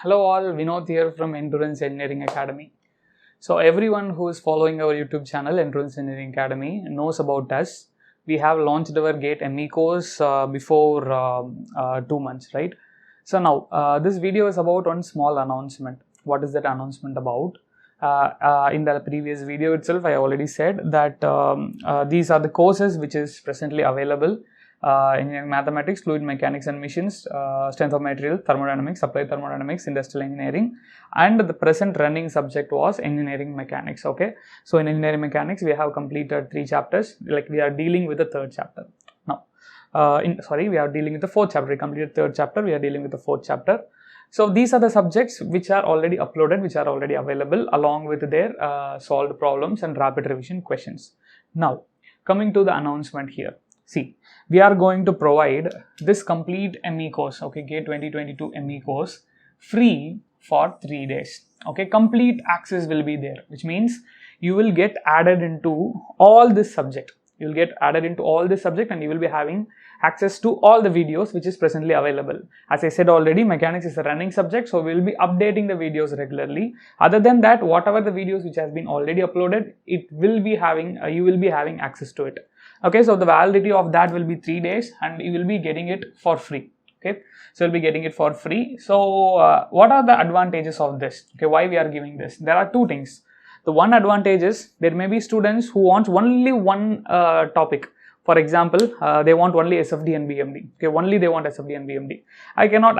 Hello all, Vinod here from Endurance Engineering Academy. So everyone who is following our YouTube channel Endurance Engineering Academy knows about us. We have launched our GATE ME course before 2 months, right? So now this video is about one small announcement. What is that announcement about? In the previous video itself, I already said that these are the courses which is presently available. Engineering mathematics, fluid mechanics and machines, strength of material, thermodynamics, applied thermodynamics, industrial engineering, and the present running subject was engineering mechanics. Okay, so in engineering mechanics we have completed 3 chapters, like we are dealing with the 3rd chapter now. We are dealing with the 4th chapter. We completed 3rd chapter, we are dealing with the 4th chapter. So these are the subjects which are already uploaded, which are already available along with their solved problems and rapid revision questions. Now coming to the announcement here. See, we are going to provide this complete ME course, okay, GATE 2022 ME course free for 3 days. Okay, complete access will be there, which means you will get added into all this subject. You will get added into all this subject and you will be having access to all the videos which is presently available. As I said already, mechanics is a running subject, so we will be updating the videos regularly. Other than that, whatever the videos which has been already uploaded, it will be having you will be having access to it. Okay, so the validity of that will be 3 days and you will be getting it for free. Okay, so you'll be getting it for free. So what are the advantages of this? Okay, why we are giving this? There are 2 things. The one advantage is there may be students who want only one topic. For example, they want only SFD and BMD. Okay, only they want SFD and BMD. I cannot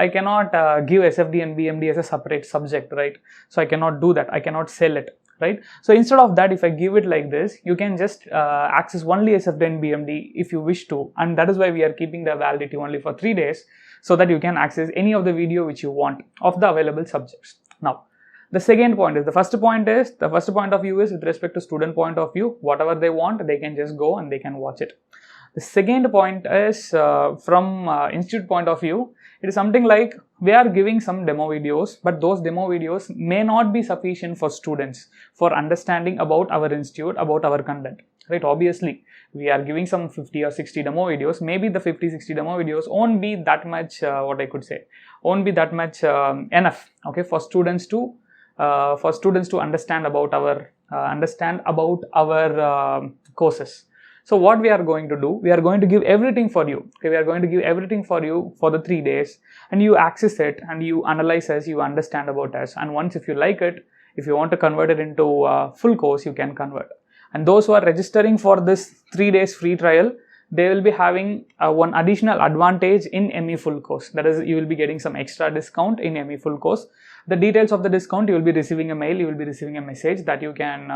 give SFD and BMD as a separate subject, right? So I cannot do that. I cannot sell it, right? So instead of that, if I give it like this, you can just access only SFD and BMD if you wish to, and that is why we are keeping the validity only for 3 days, so that you can access any of the video which you want of the available subjects. Now the second point is, the first point of view is with respect to student point of view. Whatever they want, they can just go and they can watch it. The second point is from institute point of view. It is something like we are giving some demo videos, but those demo videos may not be sufficient for students for understanding about our institute, about our content, right? Obviously, we are giving some 50 or 60 demo videos. Maybe the 50-60 demo videos won't be that much, won't be that much enough, okay, for students to understand about our courses. So what we are going to do, we are going to give everything for you. Okay, we are going to give everything for you for the 3 days, and you access it and you analyze us, you understand about us, and once if you like it, if you want to convert it into a full course, you can convert. And those who are registering for this 3 days free trial, they will be having one additional advantage in ME full course. That is, you will be getting some extra discount in ME full course. The details of the discount, you will be receiving a mail, you will be receiving a message that you can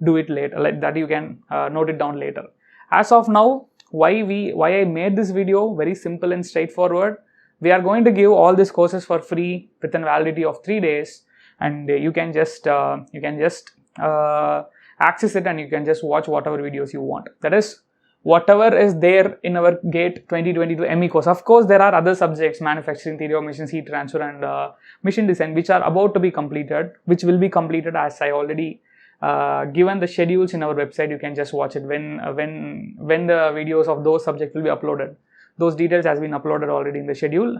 do it later, like that you can note it down later. As of now, why I made this video very simple and straightforward. We are going to give all these courses for free with a validity of 3 days, and you can just access it and you can just watch whatever videos you want. That is, whatever is there in our GATE 2022 ME course. Of course, there are other subjects, manufacturing, theory of machines, heat transfer, and machine design, which are about to be completed, which will be completed as I already given the schedules in our website. You can just watch it when the videos of those subjects will be uploaded. Those details has been uploaded already in the schedule.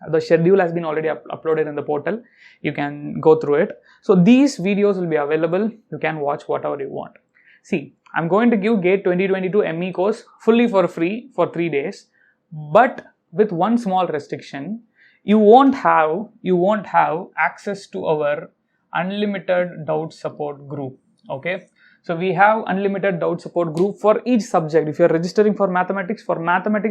The schedule has been already uploaded in the portal. You can go through it. So these videos will be available. You can watch whatever you want. See, I'm going to give GATE 2022 ME course fully for free for 3 days, but with one small restriction. You won't have access to our unlimited doubt support group. Okay, so we have unlimited doubt support group for each subject. If you are registering for mathematics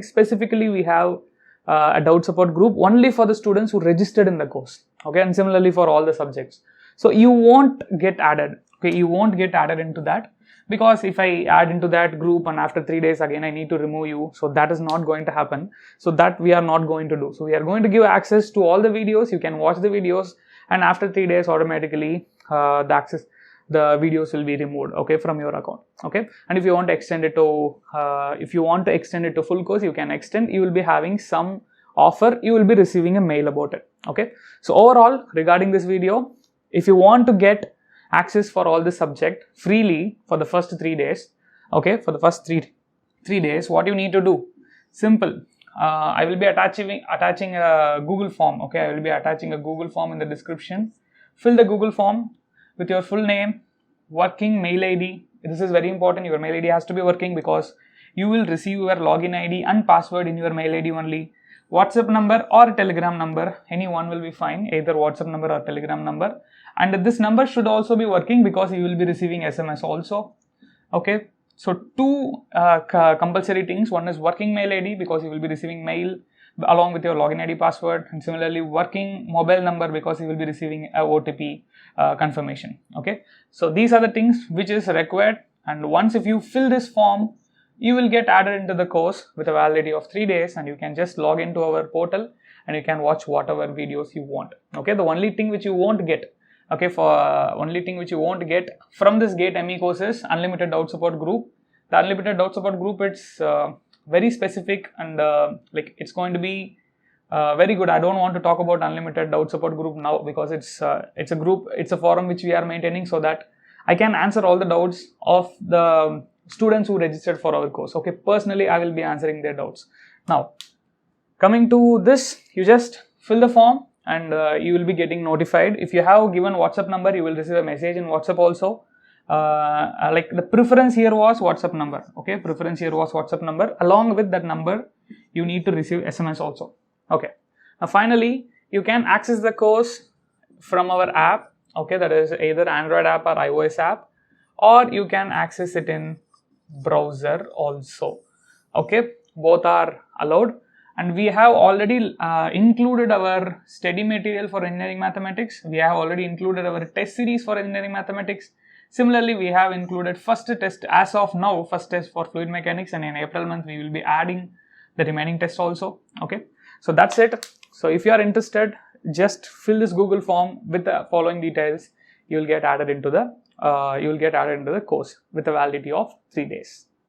specifically, we have a doubt support group only for the students who registered in the course. Okay, and similarly for all the subjects. So you won't get added. Okay, you won't get added into that, because if I add into that group and after 3 days again I need to remove you, so that is not going to happen. So that we are not going to do. So we are going to give access to all the videos. You can watch the videos, and after 3 days automatically the videos will be removed, okay, from your account. Okay, and if you want to extend it to full course, you can extend. You will be having some offer, you will be receiving a mail about it. Okay, so overall regarding this video, if you want to get access for all the subject freely for the first 3 days, okay, for the first three days, what you need to do, simple. I will be attaching a Google form. Okay, I will be attaching a Google form in the description. Fill the Google form with your full name, working mail ID. This is very important. Your mail ID has to be working because you will receive your login ID and password in your mail ID only. WhatsApp number or Telegram number, any one will be fine, either WhatsApp number or Telegram number. And this number should also be working because you will be receiving SMS also. Okay, so two compulsory things. One is working mail ID because you will be receiving mail along with your login ID password, and similarly working mobile number because you will be receiving a OTP confirmation. Okay, so these are the things which is required, and once if you fill this form, you will get added into the course with a validity of 3 days, and you can just log into our portal and you can watch whatever videos you want. Okay, the only thing which you won't get, okay, from this GATE ME course is unlimited doubt support group. The unlimited doubt support group, it's very specific, and like it's going to be very good. I don't want to talk about unlimited doubt support group now because it's a group, it's a forum which we are maintaining so that I can answer all the doubts of the students who registered for our course. Okay, personally I will be answering their doubts. Now coming to this, you just fill the form and you will be getting notified. If you have given WhatsApp number, you will receive a message in WhatsApp also. Like the preference here was WhatsApp number. Okay, preference here was WhatsApp number. Along with that number, you need to receive SMS also. Okay, now finally you can access the course from our app. Okay, that is either Android app or iOS app, or you can access it in browser also. Okay, both are allowed, and we have already included our study material for engineering mathematics. We have already included our test series for engineering mathematics. Similarly, we have included first test as of now, first test for fluid mechanics, and in April month we will be adding the remaining test also. Okay, so that's it. So if you are interested, just fill this Google form with the following details. You will get added into the course with a validity of 3 days.